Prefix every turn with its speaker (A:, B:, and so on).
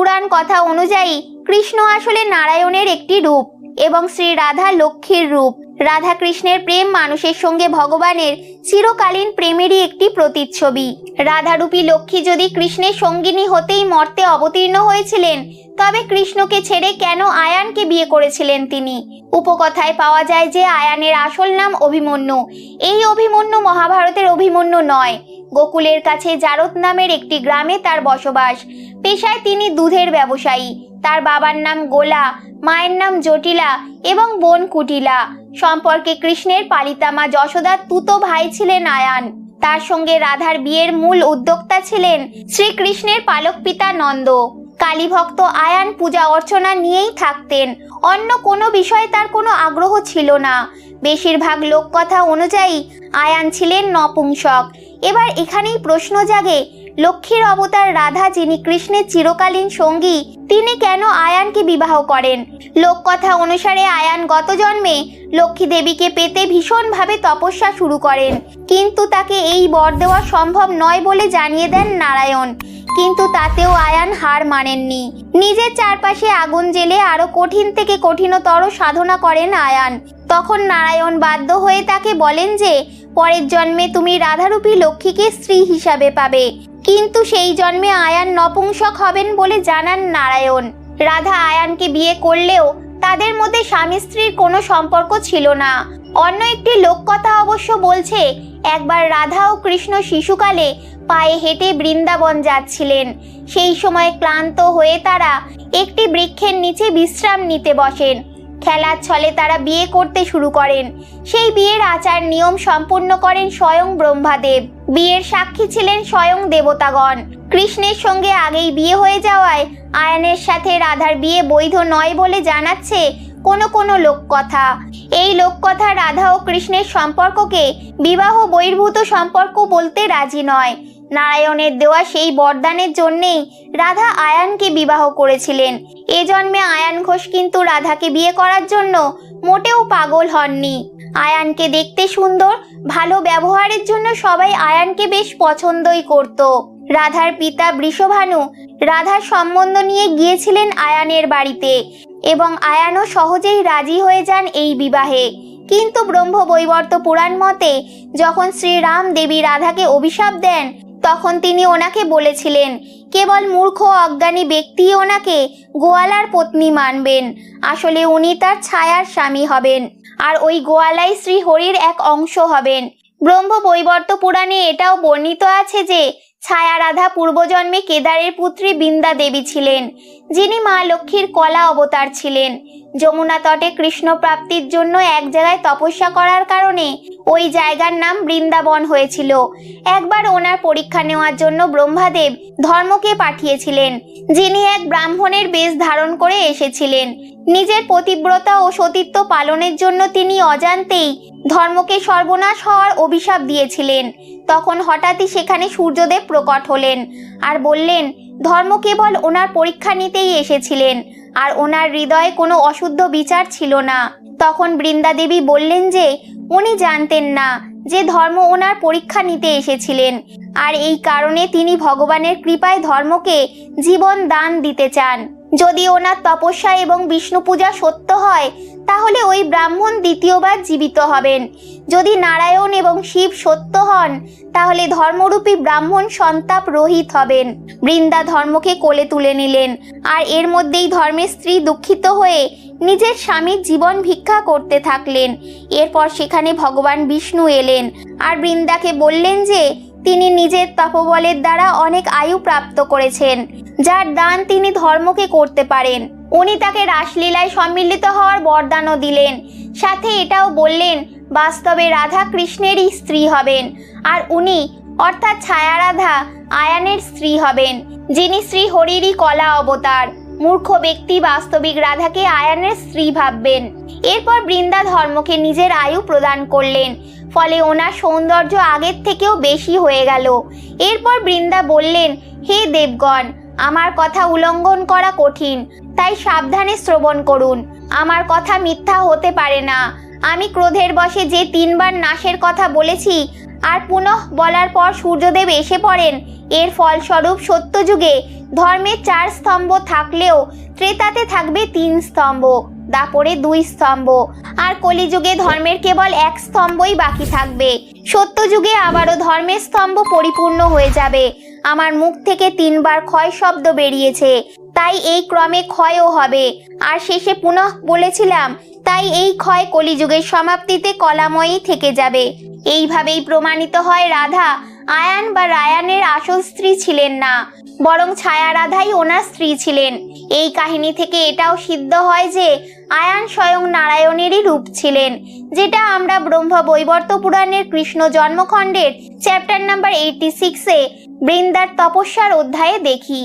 A: পুরাণ কথা অনুযায়ী কৃষ্ণ আসলে নারায়ণের একটি রূপ এবং শ্রী রাধা লক্ষ্মীর রূপ। রাধা কৃষ্ণের প্রেম মানুষের সঙ্গে ভগবানের চিরকালীন প্রেমেরই একটি প্রতিচ্ছবি। রাধারূপী লক্ষ্মী যদি কৃষ্ণের সঙ্গিনী হতেই মর্তে অবতীর্ণ হয়েছিলেন, তবে কৃষ্ণকে ছেড়ে কেন আয়ানকে বিয়ে করেছিলেন তিনি? উপকথায় পাওয়া যায় যে আয়ানের আসল নাম অভিমন্যু। এই অভিমন্যু মহাভারতের অভিমন্যু নয়। গোকুলের কাছে জারত নামের একটি গ্রামে তার বসবাস। পেশায় তিনি দুধের ব্যবসায়ী। তার বাবার নাম গোলা, মায়ের নাম জটিলা এবং বোন কুটিলা। সম্পর্কে কৃষ্ণের পালিতা মা যশোদার তুতো ভাই ছিলেন আয়ান। তার সঙ্গে রাধার বিয়ের মূল উদ্যোক্তা ছিলেন শ্রীকৃষ্ণের পালক পিতা নন্দ। কালীভক্ত আয়ান পূজা অর্চনা নিয়েই থাকতেন। অন্য কোনো বিষয়ে তার কোনো আগ্রহ ছিল না। বেশিরভাগ লোককথা অনুযায়ী আয়ান ছিলেন নপুংসক। এবার এখানেই প্রশ্ন জাগে, লক্ষ্মীর অবতার রাধা, যিনি কৃষ্ণের চিরকালীন সঙ্গী, তিনি কেন আয়ানকে বিবাহ করেন? লোককথা অনুসারে আয়ান গত জন্মে লক্ষ্মী দেবীকে পেতে ভীষণভাবে তপস্যা শুরু করেন, কিন্তু তাকে এই বর দেওয়া সম্ভব নয় বলে জানিয়ে দেন নারায়ণ। কিন্তু তাতেও আয়ান হার মানেননি। নিজের চারপাশে আগুন জ্বেলে আরো কঠিন থেকে কঠিনতর সাধনা করেন আয়ান। তখন নারায়ণ বাধ্য হয়ে তাকে বলেন যে পরের জন্মে তুমি রাধারূপী লক্ষ্মীকে স্ত্রী হিসাবে পাবে। কিন্তু সেই জন্মে আয়ান নপুংসক হবেন বলে জানান নারায়ণ। রাধা আয়ানকে বিয়ে করলেও তাদের মধ্যে স্বামী স্ত্রীর কোনো সম্পর্ক ছিল না। অন্য একটি লোককথা অবশ্য বলছে, একবার রাধা ও কৃষ্ণ শিশুকালে পায়ে হেঁটে বৃন্দাবন যাচ্ছিলেন। সেই সময় ক্লান্ত হয়ে তারা একটি বৃক্ষের নিচে বিশ্রাম নিতে বসেন। খেলার ছলে তারা বিয়ে করতে শুরু করেন। সেই বিয়ের আচার নিয়ম সম্পূর্ণ করেন স্বয়ং ব্রহ্মাদেব। বিয়ের সাক্ষী ছিলেন স্বয়ং দেবতাগণ। কৃষ্ণের সঙ্গে আগেই বিয়ে হয়ে যাওয়ায় আয়ানের সাথে রাধার বিয়ে বৈধ নয় বলে জানাচ্ছে কোনো কোনো লোককথা। এই লোককথা রাধা ও কৃষ্ণের সম্পর্ককে বিবাহ বহির্ভূত সম্পর্ক বলতে রাজি নয়। নারায়ণের দেওয়া সেই বরদানের জন্যেই রাধা আয়ানকে বিবাহ করেছিলেন। এ জন্মে আয়ান ঘোষ কিন্তু রাধাকে বিয়ে করার জন্য মোটেও পাগল হননি। আয়ানকে দেখতে সুন্দর, ভালো ব্যবহারের জন্য সবাই আয়ানকে বেশ পছন্দই করত। রাধার পিতা বৃষভানু রাধার সম্বন্ধ নিয়ে গিয়েছিলেন আয়ানের বাড়িতে এবং আয়ানও সহজেই রাজি হয়ে যান এই বিবাহে। কিন্তু ব্রহ্মবৈবর্ত পুরাণ মতে যখন শ্রীরাম দেবী রাধাকে অভিশাপ দেন, তখন তিনি ওনাকে বলেছিলেন কেবল মূর্খ অজ্ঞানী ব্যক্তি ওনাকে গোয়ালার পত্নী মানবেন। আসলে উনি তার ছায়ার স্বামী হবেন, আর ওই গোয়ালাই শ্রী হরির এক অংশ হবেন। ব্রহ্মবৈবর্ত পুরাণে এটাও বর্ণিত আছে যে ছায়া রাধা পূর্বজন্মে কেদারের পুত্রী বৃন্দা দেবী ছিলেন, যিনি মা লক্ষ্মীর কলা অবতার ছিলেন। যমুনা তটে কৃষ্ণ প্রাপ্তির জন্য এক জায়গায় তপস্যা করার কারণে ওই জায়গার নাম বৃন্দাবন হয়েছিল। একবার ওনার পরীক্ষা নেওয়ার জন্য ব্রহ্মাদেব ধর্মকে পাঠিয়েছিলেন, যিনি এক ব্রাহ্মণের বেশ ধারণ করে এসেছিলেন। নিজের পতিব্রতা ও সতীত্ব পালনের জন্য তিনি অজান্তেই ধর্মকে সর্বনাশ হওয়ার অভিশাপ দিয়েছিলেন। তখন হঠাৎই সেখানে সূর্যদেব প্রকট হলেন আর বললেন ধর্ম কেবল ওনার পরীক্ষা নিতেই এসেছিলেন, আর ওনার হৃদয়ে কোনো অশুদ্ধ বিচার ছিল না। তখন বৃন্দা দেবী বললেন যে উনি জানতেন না যে ধর্ম ওনার পরীক্ষা নিতে এসেছিলেন, আর এই কারণে তিনি ভগবানের কৃপায় ধর্মকে জীবন দান দিতে চান। যদি ওনার তপস্যা এবং বিষ্ণু পূজা সত্য হয়, তাহলে ওই ব্রাহ্মণ দ্বিতীয়বার জীবিত হবেন। যদি নারায়ণ এবং শিব সত্য হন, তাহলে ধর্মরূপী ব্রাহ্মণ সন্তাপ রহিত হবেন। বৃন্দা ধর্মকে কোলে তুলে নিলেন, আর এর মধ্যেই ধর্মের স্ত্রী দুঃখিত হয়ে নিজের স্বামীর জীবন ভিক্ষা করতে থাকলেন। এরপর সেখানে ভগবান বিষ্ণু এলেন আর বৃন্দাকে বললেন যে তিনি নিজের তপবলের দ্বারা অনেক আয়ু প্রাপ্ত করেছেন, যার দান তিনি ধর্মকে করতে পারেন। উনি তাকে রাসলীলায় সম্মিলিত হওয়ার বরদানও দিলেন। সাথে এটাও বললেন বাস্তবে রাধা কৃষ্ণেরই স্ত্রী হবেন, আর উনি অর্থাৎ ছায়া রাধা আয়ানের স্ত্রী হবেন, যিনি শ্রী হরিরই কলা অবতার। মূর্খ ব্যক্তি বাস্তবিক রাধাকে আয়ানের স্ত্রী ভাববেন। এরপর বৃন্দা ধর্মকে নিজের আয়ু প্রদান করলেন, ফলে ওনার সৌন্দর্য আগের থেকেও বেশি হয়ে গেল। এরপর বৃন্দা বললেন হে দেবগণ, আমার কথা উল্লঙ্ঘন করা কঠিন, তাই সাবধানে শ্রবণ করুন। আমার কথা মিথ্যা হতে পারে না। আমি ক্রোধের বশে যে 3 বার নাশের কথা বলেছি, আর পুনঃ বলার পর সূর্যদেব এসে পড়েন। এর ফলস্বরূপ সত্যযুগে ধর্মের 4 স্তম্ভ থাকলেও ত্রেতাতে থাকবে 3 স্তম্ভ, দাপরে 2 স্তম্ভ, আর কলিযুগে ধর্মের কেবল 1 স্তম্ভই বাকি থাকবে। সত্যযুগে আবারও ধর্মের স্তম্ভ পরিপূর্ণ হয়ে যাবে। আমার মুখ থেকে 3 বার ক্ষয় শব্দ বেরিয়েছে, তাই এই ক্রমে ক্ষয়ও হবে। আর শেষে পুনঃ বলেছিলাম, তাই এই ক্ষয় কলিযুগের সমাপ্তিতে কলাময়ী থেকে যাবে। এইভাবেই প্রমাণিত হয় রাধা আয়ান বা রায়ানের আসল স্ত্রী ছিলেন না, বরং ছায়া রাধাই ওনার স্ত্রী ছিলেন। এই কাহিনী থেকে এটাও সিদ্ধ হয় যে আয়ান স্বয়ং নারায়ণেরই রূপ ছিলেন, যেটা আমরা ব্রহ্ম বৈবর্ত পুরাণের কৃষ্ণ জন্মখণ্ডের চ্যাপ্টার নাম্বার 86-এ বৃন্দার তপস্যার অধ্যায়ে দেখি।